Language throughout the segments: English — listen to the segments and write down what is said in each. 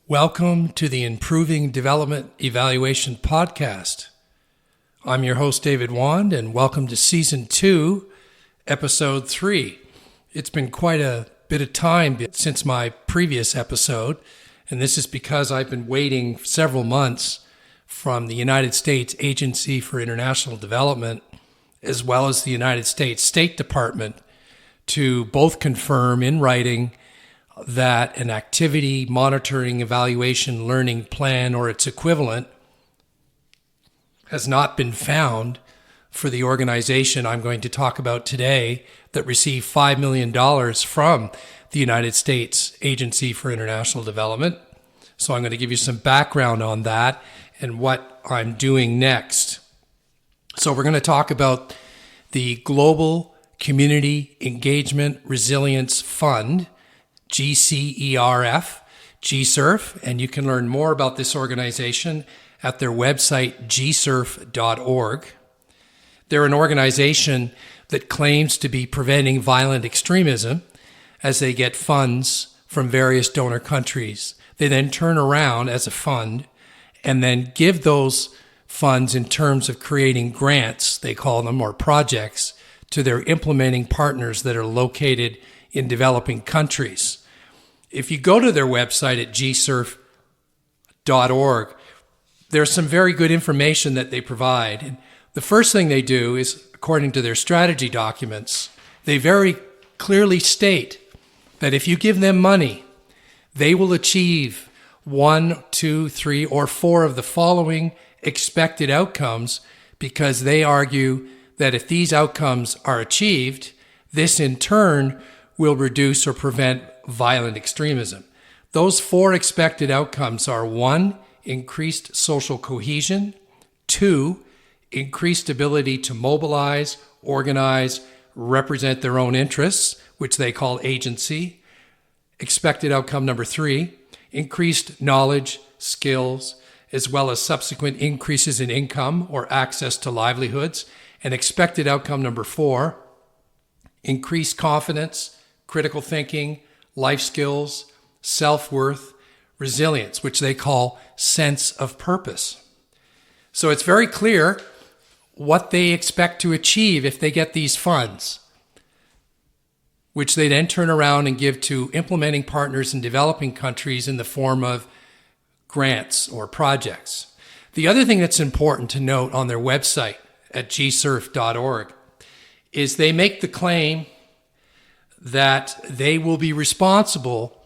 Welcome to the Improving Development Evaluation Podcast. I'm your host, David Wand, and welcome to Season 2, Episode 3. It's been quite a bit of time since my previous episode, and this is because I've been waiting several months from the United States Agency for International Development, as well as the United States State Department, to both confirm in writing that an activity monitoring evaluation learning plan or its equivalent has not been found for the organization I'm going to talk about today that received $5 million from the United States Agency for International Development. So I'm going to give you some background on that and what I'm doing next. So we're going to talk about the Global Community Engagement Resilience Fund, GCERF, GCERF, and you can learn more about this organization at their website, GCERF.org. They're an organization that claims to be preventing violent extremism as they get funds from various donor countries. They then turn around as a fund and then give those funds in terms of creating grants, they call them, or projects, to their implementing partners that are located in developing countries. If you go to their website at gcerf.org, there's some very good information that they provide. And the first thing they do is, according to their strategy documents, they very clearly state that if you give them money, they will achieve 1, 2, 3, or 4 of the following expected outcomes, because they argue that if these outcomes are achieved, this in turn will reduce or prevent violent extremism. Those 4 expected outcomes are 1, increased social cohesion; 2, increased ability to mobilize, organize, represent their own interests, which they call agency. Expected outcome number 3, increased knowledge, skills, as well as subsequent increases in income or access to livelihoods. And expected outcome number 4, increased confidence, critical thinking, life skills, self-worth, resilience, which they call sense of purpose. So it's very clear what they expect to achieve if they get these funds, which they then turn around and give to implementing partners in developing countries in the form of grants or projects. The other thing that's important to note on their website at gcerf.org is they make the claim that they will be responsible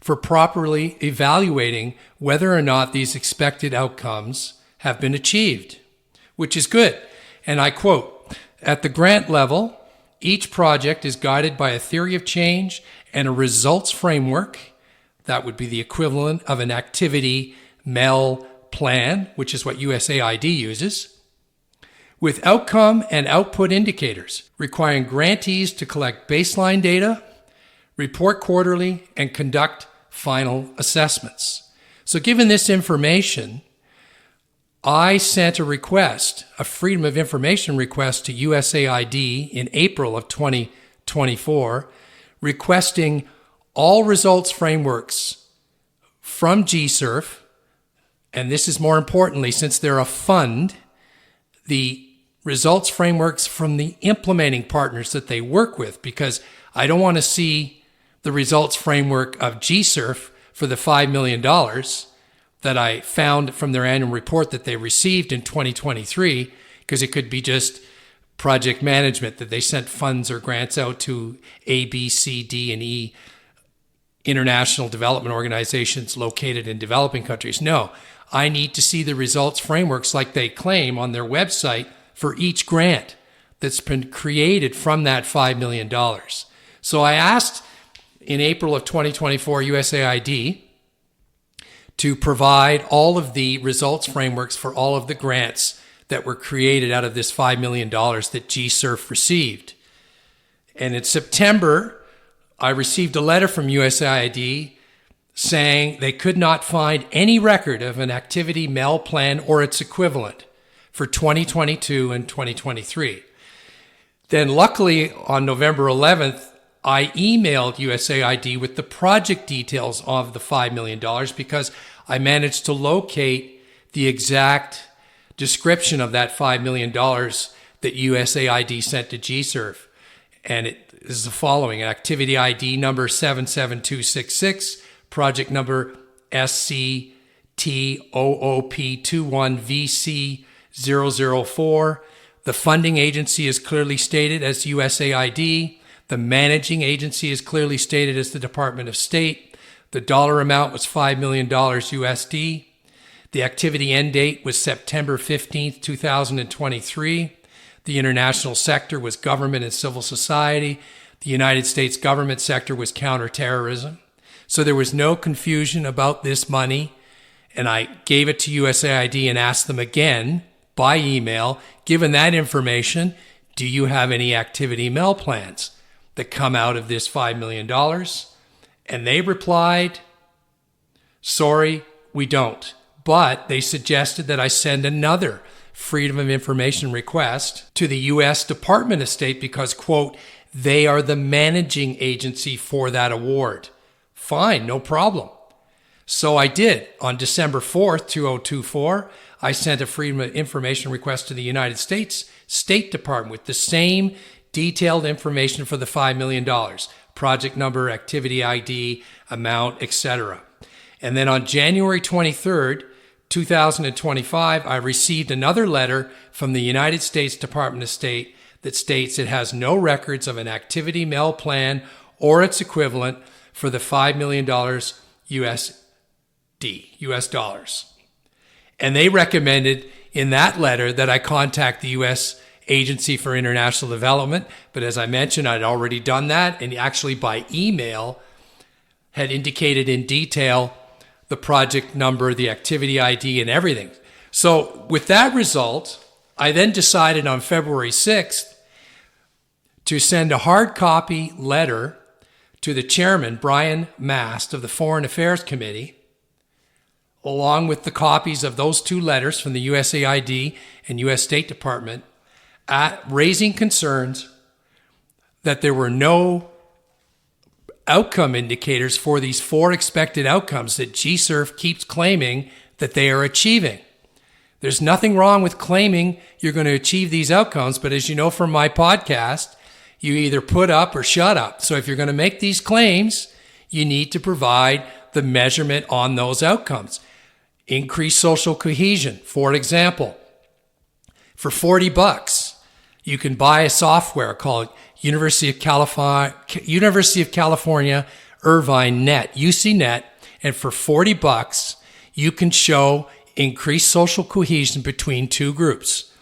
for properly evaluating whether or not these expected outcomes have been achieved, which is good. And I quote, "At the grant level, each project is guided by a theory of change and a results framework." That would be the equivalent of an activity MEL plan, which is what USAID uses, with outcome and output indicators, requiring grantees to collect baseline data, report quarterly, and conduct final assessments. So given this information, I sent a request, a Freedom of Information request to USAID in April of 2024, requesting all results frameworks from GCERF, and this is more importantly, since they're a fund, the results frameworks from the implementing partners that they work with, because I don't want to see the results framework of GCERF for the $5 million that I found from their annual report that they received in 2023, because it could be just project management that they sent funds or grants out to A, B, C, D, and E international development organizations located in developing countries. No, I need to see the results frameworks like they claim on their website for each grant that's been created from that $5 million. So I asked in April of 2024 USAID to provide all of the results frameworks for all of the grants that were created out of this $5 million that GCERF received. And in September, I received a letter from USAID saying they could not find any record of an activity MEL plan or its equivalent for 2022 and 2023. Then luckily on November 11th, I emailed USAID with the project details of the $5 million because I managed to locate the exact description of that $5 million that USAID sent to GCERF. And it is the following: activity ID number 77266, project number SCTOOP21VC004. The funding agency is clearly stated as USAID. The managing agency is clearly stated as the Department of State. The dollar amount was $5 million USD. The activity end date was September 15th, 2023. The international sector was government and civil society. The United States government sector was counter-terrorism. So there was no confusion about this money. And I gave it to USAID and asked them again by email, given that information, do you have any activity MEL plans that come out of this $5 million? And they replied, sorry, we don't. But they suggested that I send another Freedom of Information request to the U.S. Department of State because, quote, they are the managing agency for that award. Fine, no problem. So I did. On December 4th, 2024, I sent a Freedom of Information request to the United States State Department with the same detailed information for the $5 million, project number, activity ID, amount, etc. And then on January 23rd, 2025, I received another letter from the United States Department of State that states it has no records of an activity MEL plan or its equivalent for the $5 million US dollars. And they recommended in that letter that I contact the U.S. Agency for International Development. But as I mentioned, I'd already done that, and actually by email had indicated in detail the project number, the activity ID, and everything. So with that result, I then decided on February 6th to send a hard copy letter to the chairman, Brian Mast, of the Foreign Affairs Committee, along with the copies of those two letters from the USAID and U.S. State Department, raising concerns that there were no outcome indicators for these four expected outcomes that GCERF keeps claiming that they are achieving. There's nothing wrong with claiming you're going to achieve these outcomes, but as you know from my podcast, you either put up or shut up. So if you're going to make these claims, you need to provide the measurement on those outcomes. Increase social cohesion. For example, for $40, you can buy a software called University of California Irvine Net, UCNet, and for $40, you can show increased social cohesion between two groups.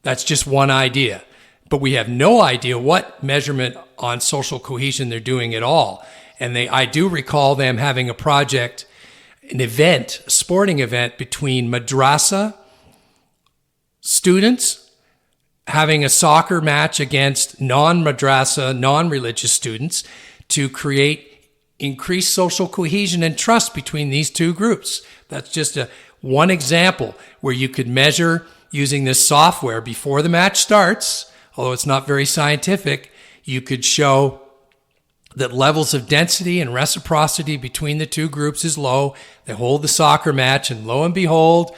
That's just one idea. But we have no idea what measurement on social cohesion they're doing at all. And I do recall them having a project, an event, a sporting event between madrasa students having a soccer match against non-madrasa, non-religious students to create increased social cohesion and trust between these two groups. That's just one example where you could measure using this software before the match starts, although it's not very scientific. You could show that levels of density and reciprocity between the two groups is low. They hold the soccer match, and lo and behold,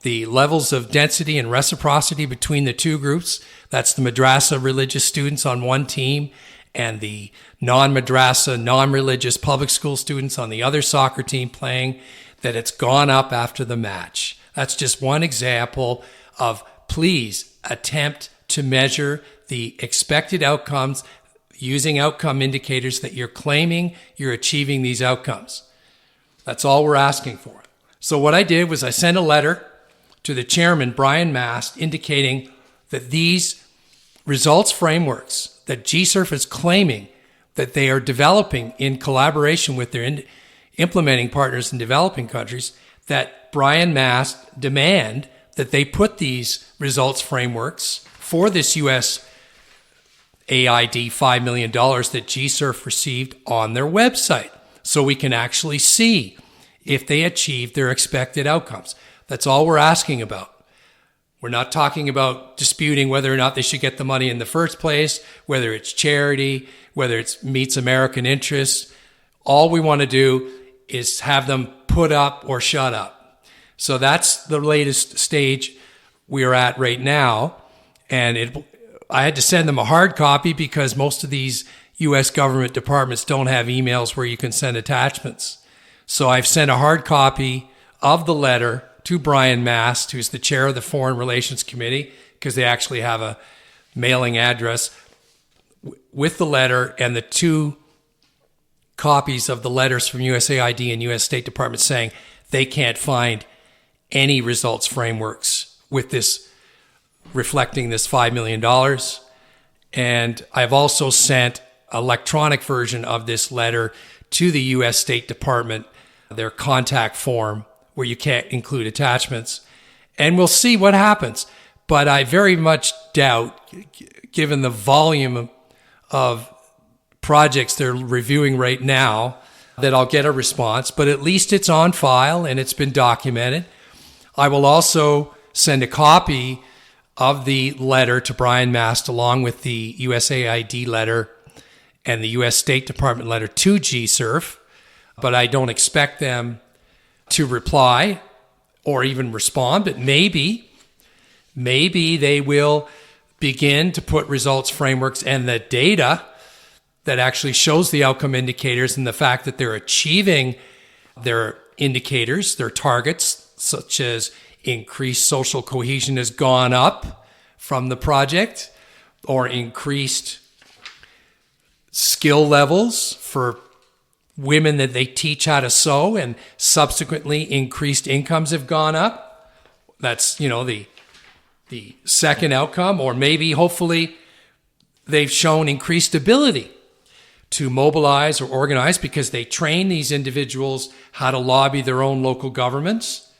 the levels of density and reciprocity between the two groups, that's the madrasa religious students on one team and the non-madrasa, non-religious public school students on the other soccer team playing, that it's gone up after the match. That's just one example of, please attempt to measure the expected outcomes using outcome indicators that you're claiming you're achieving these outcomes. That's all we're asking for. So what I did was I sent a letter to the chairman, Brian Mast, indicating that these results frameworks that GCERF is claiming that they are developing in collaboration with their implementing partners in developing countries, that Brian Mast demand that they put these results frameworks for this USAID $5 million that GCERF received on their website so we can actually see if they achieve their expected outcomes. That's all we're asking about. We're not talking about disputing whether or not they should get the money in the first place, whether it's charity, whether it meets American interests. All we want to do is have them put up or shut up. So that's the latest stage we are at right now. And I had to send them a hard copy because most of these U.S. government departments don't have emails where you can send attachments. So I've sent a hard copy of the letter to Brian Mast, who's the chair of the Foreign Relations Committee, because they actually have a mailing address, with the letter and the 2 copies of the letters from USAID and U.S. State Department saying they can't find any results frameworks with this reflecting this $5 million. And I've also sent an electronic version of this letter to the U.S. State Department, their contact form, where you can't include attachments. And we'll see what happens. But I very much doubt, given the volume of projects they're reviewing right now, that I'll get a response. But at least it's on file and it's been documented. I will also send a copy of the letter to Brian Mast along with the USAID letter and the U.S. State Department letter to GCERF, but I don't expect them to reply or even respond. But maybe they will begin to put results frameworks and the data that actually shows the outcome indicators and the fact that they're achieving their indicators, their targets, such as increased social cohesion has gone up from the project, or increased skill levels for women that they teach how to sew, and subsequently increased incomes have gone up. That's, the second outcome. Or maybe, hopefully, they've shown increased ability to mobilize or organize because they train these individuals how to lobby their own local governments.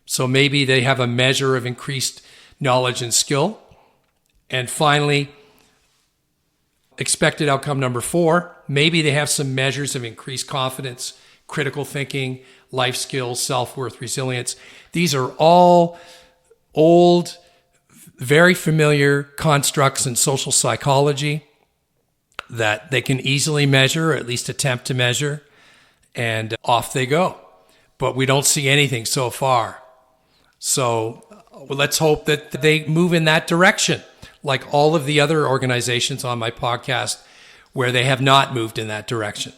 So maybe they have a measure of increased knowledge and skill. And finally, expected outcome number 4, maybe they have some measures of increased confidence, critical thinking, life skills, self-worth, resilience. These are all old, very familiar constructs in social psychology that they can easily measure, or at least attempt to measure, and off they go. But we don't see anything so far. So let's hope that they move in that direction, like all of the other organizations on my podcast where they have not moved in that direction.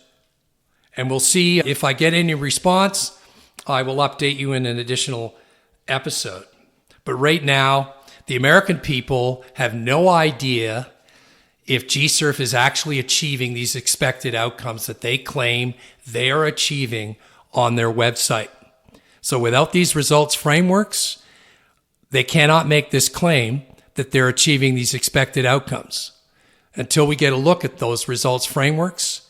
And we'll see if I get any response. I will update you in an additional episode. But right now, the American people have no idea if GCERF is actually achieving these expected outcomes that they claim they are achieving on their website. So without these results frameworks, they cannot make this claim that they're achieving these expected outcomes. Until we get a look at those results frameworks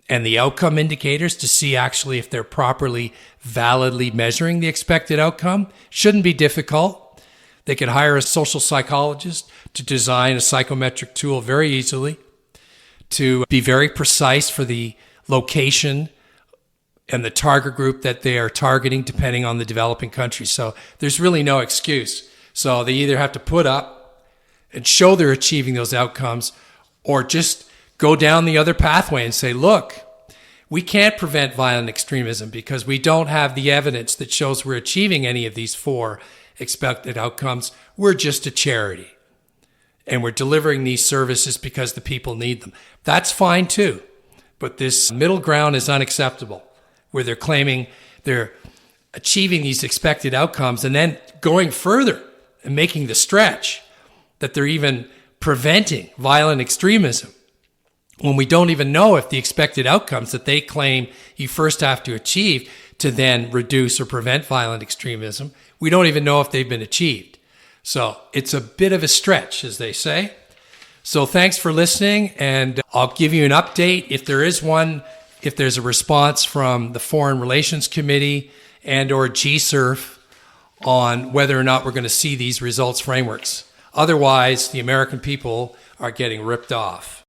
and the outcome indicators to see actually if they're properly, validly measuring the expected outcome, shouldn't be difficult. They could hire a social psychologist to design a psychometric tool very easily to be very precise for the location and the target group that they are targeting depending on the developing country. So there's really no excuse. So they either have to put up and show they're achieving those outcomes, or just go down the other pathway and say, look, we can't prevent violent extremism because we don't have the evidence that shows we're achieving any of these 4 expected outcomes. We're just a charity. And we're delivering these services because the people need them. That's fine too. But this middle ground is unacceptable, where they're claiming they're achieving these expected outcomes and then going further and making the stretch that they're even preventing violent extremism, when we don't even know if the expected outcomes that they claim you first have to achieve to then reduce or prevent violent extremism, we don't even know if they've been achieved. So it's a bit of a stretch, as they say. So thanks for listening, and I'll give you an update if there is one, if there's a response from the Foreign Relations Committee and or GCERF on whether or not we're going to see these results frameworks. Otherwise, the American people are getting ripped off.